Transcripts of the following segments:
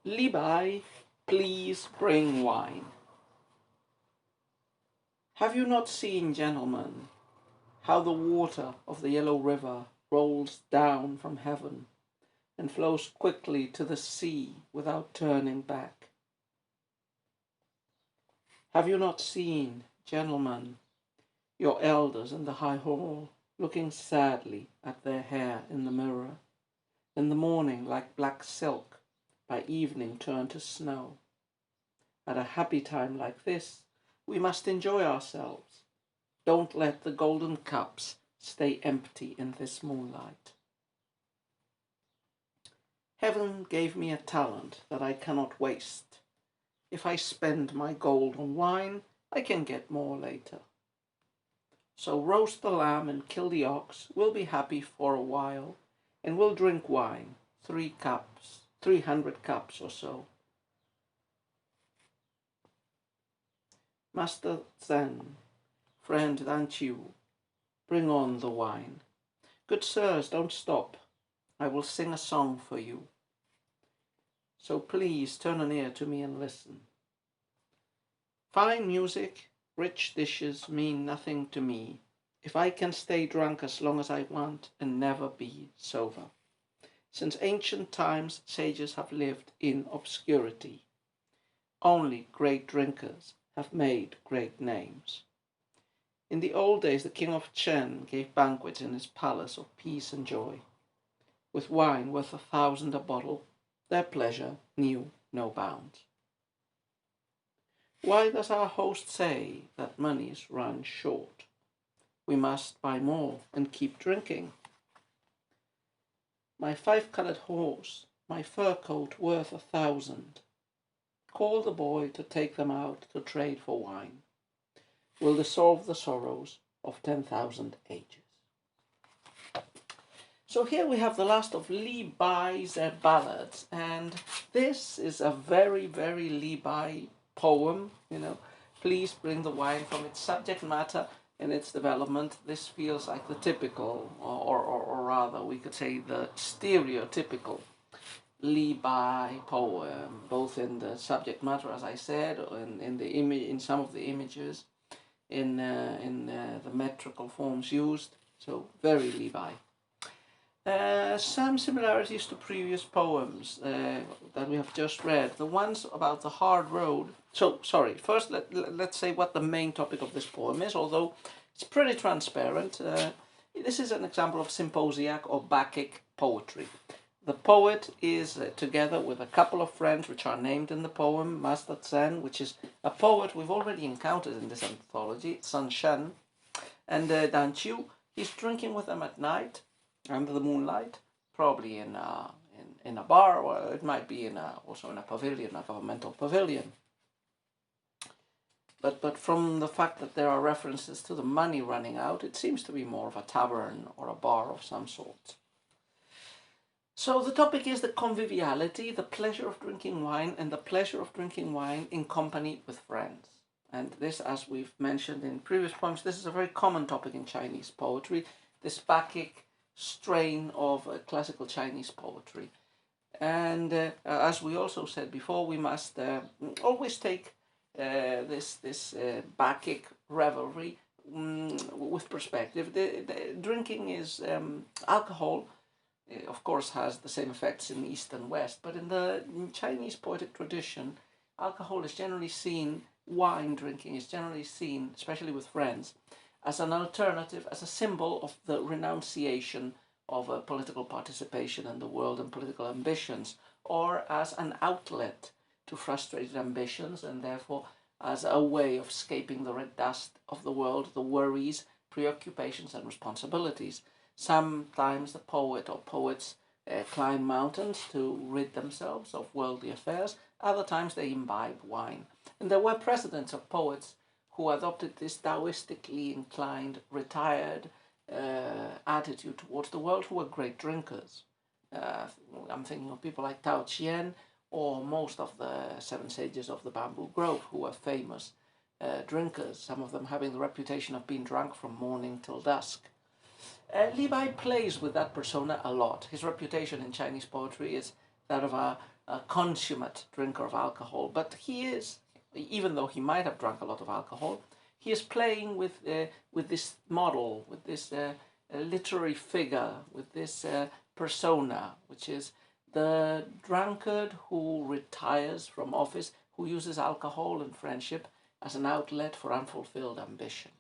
Li Bai, please bring wine. Have you not seen, gentlemen, how the water of the Yellow River rolls down from heaven and flows quickly to the sea without turning back? Have you not seen, gentlemen, your elders in the high hall looking sadly at their hair in the mirror, in the morning like black silk, by evening turned to snow? At a happy time like this, we must enjoy ourselves. Don't let the golden cups stay empty in this moonlight. Heaven gave me a talent that I cannot waste. If I spend my gold on wine, I can get more later. So roast the lamb and kill the ox. We'll be happy for a while, and we'll drink wine, 300 cups or so. Master Zen, friend Danqiu, bring on the wine. Good sirs, don't stop. I will sing a song for you. So please turn an ear to me and listen. Fine music, rich dishes mean nothing to me if I can stay drunk as long as I want and never be sober. Since ancient times, sages have lived in obscurity. Only great drinkers have made great names. In the old days, the king of Chen gave banquets in his palace of peace and joy. With wine worth 1,000 a bottle, their pleasure knew no bounds. Why does our host say that money's run short? We must buy more and keep drinking. My 5-colored horse, my fur coat worth 1,000. Call the boy to take them out to trade for wine. Will dissolve the sorrows of 10,000 ages. So here we have the last of Li Bai's ballads, and this is a very, very Li Bai poem. Please bring the wine. From its subject matter and its development, this feels like the typical, or rather, we could say the stereotypical Li Bai poem, both in the subject matter, as I said, in the image, in some of the images, in the metrical forms used. So very Li Bai. Some similarities to previous poems that we have just read. The ones about the hard road. So, sorry, first let's say what the main topic of this poem is, although it's pretty transparent. This is an example of symposiac or Bacchic poetry. The poet is together with a couple of friends which are named in the poem, Master Zen, which is a poet we've already encountered in this anthology, Sun Shen, and Danqiu. He's drinking with them at night, under the moonlight, probably in a bar, or it might be also in a pavilion, a governmental pavilion. But from the fact that there are references to the money running out, it seems to be more of a tavern or a bar of some sort. So the topic is the conviviality, the pleasure of drinking wine, and the pleasure of drinking wine in company with friends. And this, as we've mentioned in previous poems, this is a very common topic in Chinese poetry, this Bacchic strain of classical Chinese poetry. And as we also said before, we must always take this Bacchic revelry with perspective. The drinking is alcohol. Of course, has the same effects in the East and West, but in the Chinese poetic tradition, alcohol is generally seen, wine drinking is generally seen, especially with friends, as an alternative, as a symbol of the renunciation of political participation in the world and political ambitions, or as an outlet to frustrated ambitions, and therefore as a way of escaping the red dust of the world, the worries, preoccupations, and responsibilities. Sometimes the poet or poets climb mountains to rid themselves of worldly affairs. Other times they imbibe wine. And there were precedents of poets who adopted this Taoistically inclined, retired attitude towards the world, who were great drinkers. I'm thinking of people like Tao Chien, or most of the seven sages of the Bamboo Grove, who were famous drinkers, some of them having the reputation of being drunk from morning till dusk. Li Bai plays with that persona a lot. His reputation in Chinese poetry is that of a consummate drinker of alcohol. But he is, even though he might have drunk a lot of alcohol, he is playing with this model, with this literary figure, with this persona, which is the drunkard who retires from office, who uses alcohol and friendship as an outlet for unfulfilled ambition.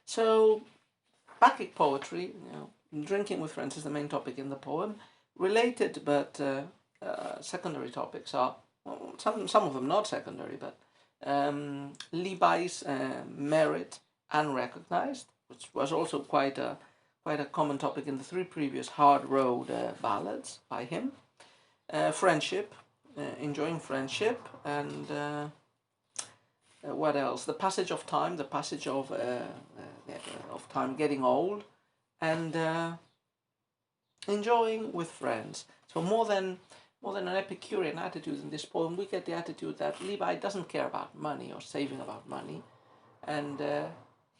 So, Bacchic poetry, drinking with friends is the main topic in the poem. Related but secondary topics are, well, some of them not secondary, but Liby's merit unrecognized, which was also quite a common topic in the three previous hard road ballads by him. Friendship, enjoying friendship, and what else? The passage of time, the passage of time getting old, and enjoying with friends. So more than an Epicurean attitude in this poem, we get the attitude that Levi doesn't care about money or saving about money, and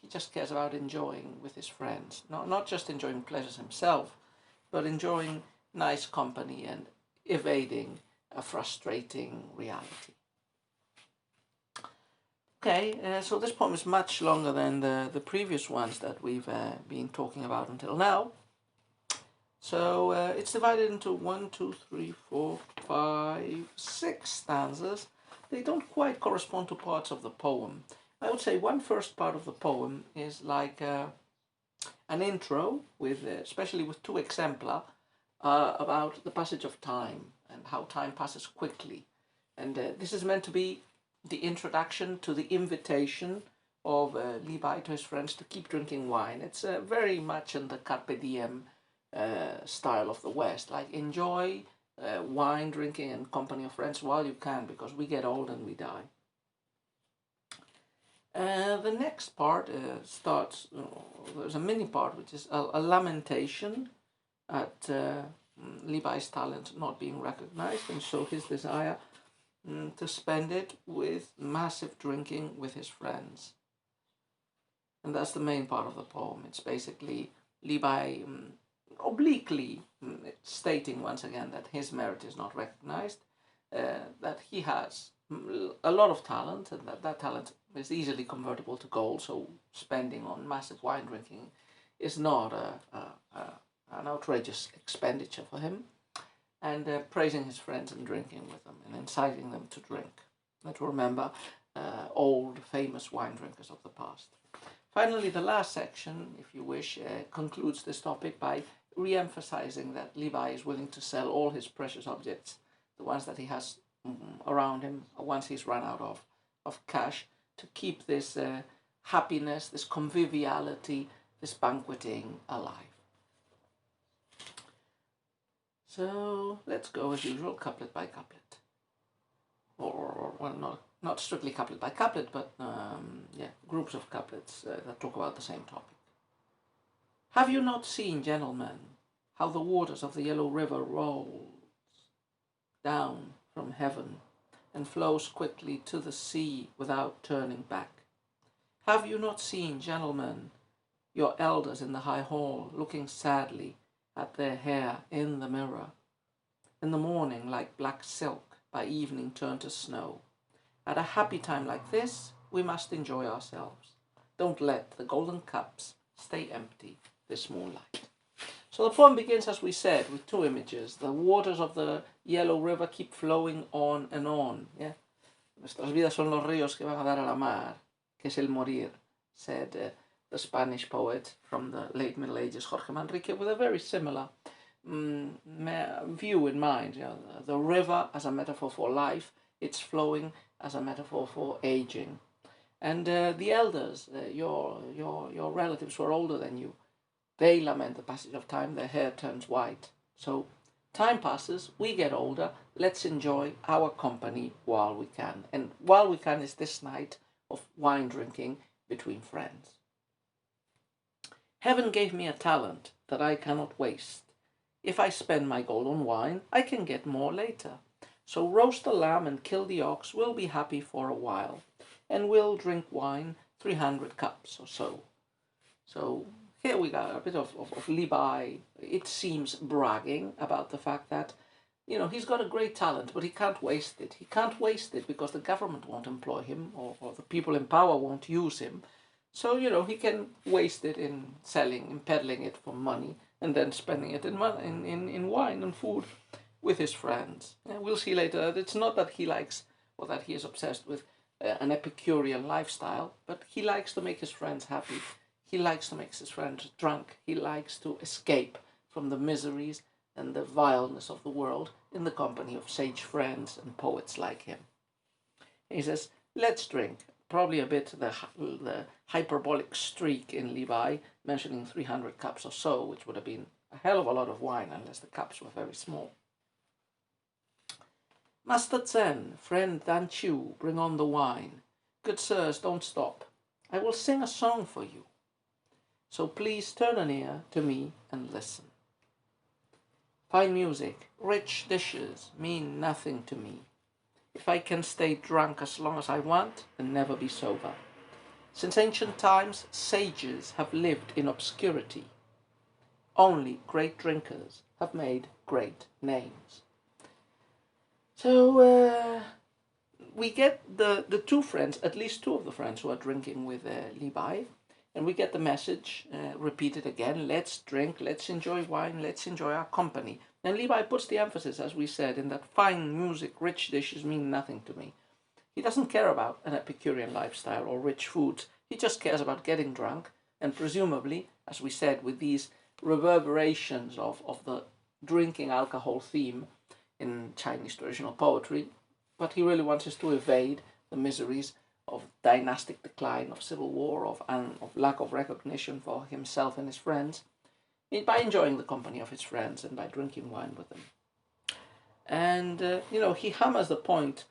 he just cares about enjoying with his friends. Not just enjoying pleasures himself, but enjoying nice company and evading a frustrating reality. Okay, so this poem is much longer than the previous ones that we've been talking about until now. So it's divided into 1, 2, 3, 4, 5, 6 stanzas. They don't quite correspond to parts of the poem. I would say one first part of the poem is like an intro, with especially with 2 exempla, about the passage of time and how time passes quickly. And this is meant to be the introduction to the invitation of Levi to his friends to keep drinking wine. It's very much in the Carpe Diem style of the West, like enjoy wine drinking and company of friends while you can, because we get old and we die. The next part starts, there's a mini part which is a lamentation at Levi's talent not being recognized, and so his desire to spend it with massive drinking with his friends. And that's the main part of the poem. It's basically Levi obliquely stating once again that his merit is not recognized, that he has a lot of talent, and that talent is easily convertible to gold, so spending on massive wine drinking is not an outrageous expenditure for him, and praising his friends and drinking with them and inciting them to drink. Let's remember old famous wine drinkers of the past. Finally, the last section, if you wish, concludes this topic by re-emphasizing that Levi is willing to sell all his precious objects, the ones that he has around him, once he's run out of cash, to keep this happiness, this conviviality, this banqueting alive. So let's go as usual, couplet by couplet, or well, not strictly couplet by couplet, but groups of couplets that talk about the same topic. Have you not seen, gentlemen, how the waters of the Yellow River rolls down from heaven and flows quickly to the sea without turning back? Have you not seen, gentlemen, your elders in the high hall looking sadly at their hair in the mirror? In the morning like black silk, by evening turned to snow. At a happy time like this, we must enjoy ourselves. Don't let the golden cups stay empty this moonlight. So the poem begins, as we said, with 2 images. The waters of the Yellow River keep flowing on and on. Yeah? Nuestras vidas son los ríos que van a dar a la mar, que es el morir, said the Spanish poet from the late Middle Ages, Jorge Manrique, with a very similar view in mind. You know, the river as a metaphor for life, its flowing as a metaphor for aging. And the elders, your relatives who are older than you, they lament the passage of time, their hair turns white. So time passes, we get older, let's enjoy our company while we can. And while we can is this night of wine drinking between friends. Heaven gave me a talent that I cannot waste. If I spend my gold on wine, I can get more later. So roast the lamb and kill the ox, we'll be happy for a while, and we'll drink wine 300 cups or so. So here we got a bit of Li Bai, it seems, bragging about the fact that, he's got a great talent, but he can't waste it. He can't waste it because the government won't employ him, or the people in power won't use him. So, he can waste it in selling and peddling it for money, and then spending it in wine and food with his friends. And we'll see later that it's not that he likes, or that he is obsessed with an Epicurean lifestyle, but he likes to make his friends happy. He likes to make his friends drunk. He likes to escape from the miseries and the vileness of the world in the company of sage friends and poets like him. He says, let's drink. Probably a bit the hyperbolic streak in Li Bai, mentioning 300 cups or so, which would have been a hell of a lot of wine unless the cups were very small. Master Zen, friend Dan Chu, bring on the wine. Good sirs, don't stop. I will sing a song for you. So please turn an ear to me and listen. Fine music, rich dishes mean nothing to me. If I can stay drunk as long as I want and never be sober. Since ancient times, sages have lived in obscurity. Only great drinkers have made great names. So we get the two friends, at least two of the friends who are drinking with Li Bai, and we get the message repeated again, let's drink, let's enjoy wine, let's enjoy our company. And Li Bai puts the emphasis, as we said, in that fine music, rich dishes mean nothing to me. He doesn't care about an Epicurean lifestyle or rich foods. He just cares about getting drunk, and presumably, as we said, with these reverberations of the drinking alcohol theme in Chinese traditional poetry, what he really wants is to evade the miseries of dynastic decline, of civil war, of lack of recognition for himself and his friends, by enjoying the company of his friends and by drinking wine with them. And, he hammers the point,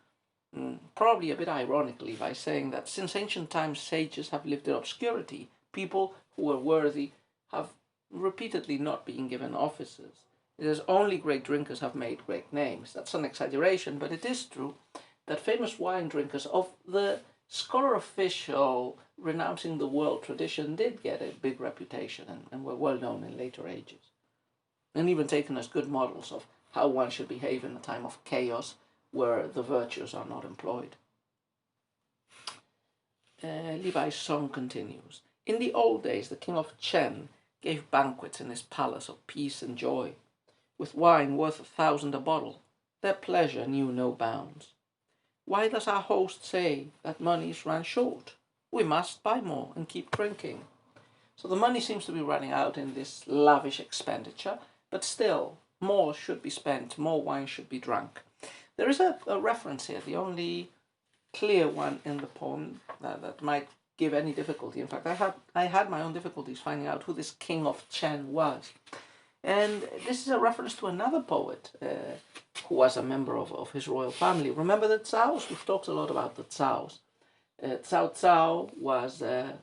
probably a bit ironically, by saying that since ancient times sages have lived in obscurity, people who were worthy have repeatedly not been given offices. It is only great drinkers have made great names. That's an exaggeration, but it is true that famous wine drinkers of the scholar official renouncing the world tradition did get a big reputation and were well known in later ages, and even taken as good models of how one should behave in a time of chaos where the virtues are not employed. Li Bai's song continues. In the old days, the king of Chen gave banquets in his palace of peace and joy, with wine worth 1,000 a bottle. Their pleasure knew no bounds. Why does our host say that money's ran short? We must buy more and keep drinking. So the money seems to be running out in this lavish expenditure, but still, more should be spent, more wine should be drunk. There is a reference here, the only clear one in the poem that might give any difficulty. In fact, I had my own difficulties finding out who this king of Chen was. And this is a reference to another poet who was a member of his royal family. Remember the Caos? We've talked a lot about the Caos. Cao Cao was a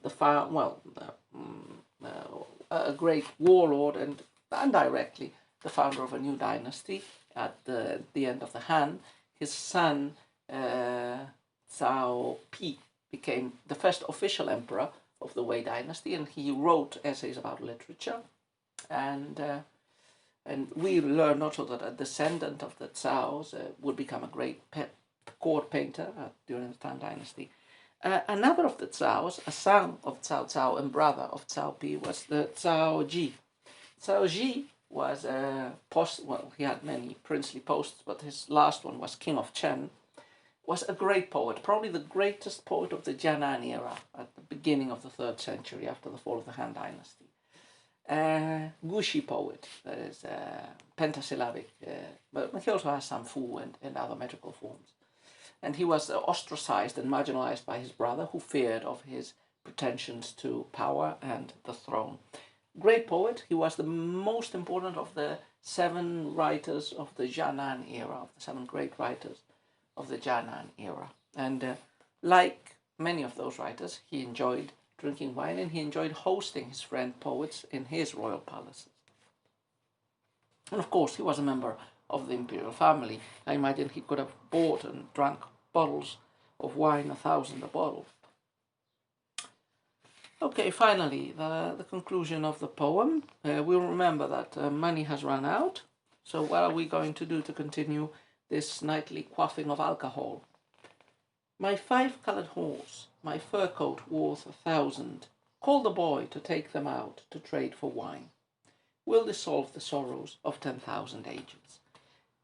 great warlord and indirectly the founder of a new dynasty at the end of the Han. His son, Cao Pi, became the first official emperor of the Wei dynasty, and he wrote essays about literature. And we learn also that a descendant of the Caos would become a great court painter during the Tang dynasty. Another of the Caos, a son of Cao Cao and brother of Cao Pi, was the Cao Ji. Cao Ji was he had many princely posts, but his last one was king of Chen. Was a great poet, probably the greatest poet of the Jianan era at the beginning of the 3rd century after the fall of the Han dynasty. Gushi poet, that is pentasyllabic, but he also has some fu and other metrical forms. And he was ostracized and marginalized by his brother, who feared of his pretensions to power and the throne. Great poet, he was the most important of the 7 writers of the Jianan era, of the 7 great writers of the Jianan era. And like many of those writers, he enjoyed drinking wine, and he enjoyed hosting his friend poets in his royal palaces. And of course, he was a member of the imperial family. I imagine he could have bought and drunk bottles of wine, 1,000 a bottle. Okay, finally, the conclusion of the poem. We'll remember that money has run out. So what are we going to do to continue this nightly quaffing of alcohol? My 5-colored horse, my fur coat worth 1,000. Call the boy to take them out to trade for wine. Will dissolve the sorrows of 10,000 ages.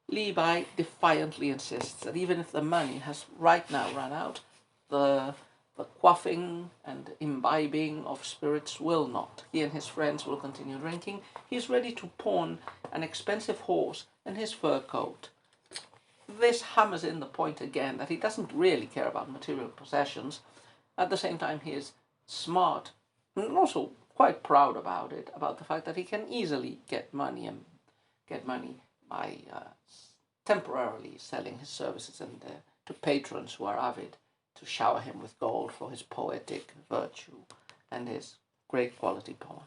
Li Bai defiantly insists that even if the money has right now run out, the quaffing and imbibing of spirits will not. He and his friends will continue drinking. He is ready to pawn an expensive horse and his fur coat. This hammers in the point again that he doesn't really care about material possessions. At the same time, he is smart and also quite proud about it, about the fact that he can easily get money by temporarily selling his services and to patrons who are avid to shower him with gold for his poetic virtue and his great quality poem.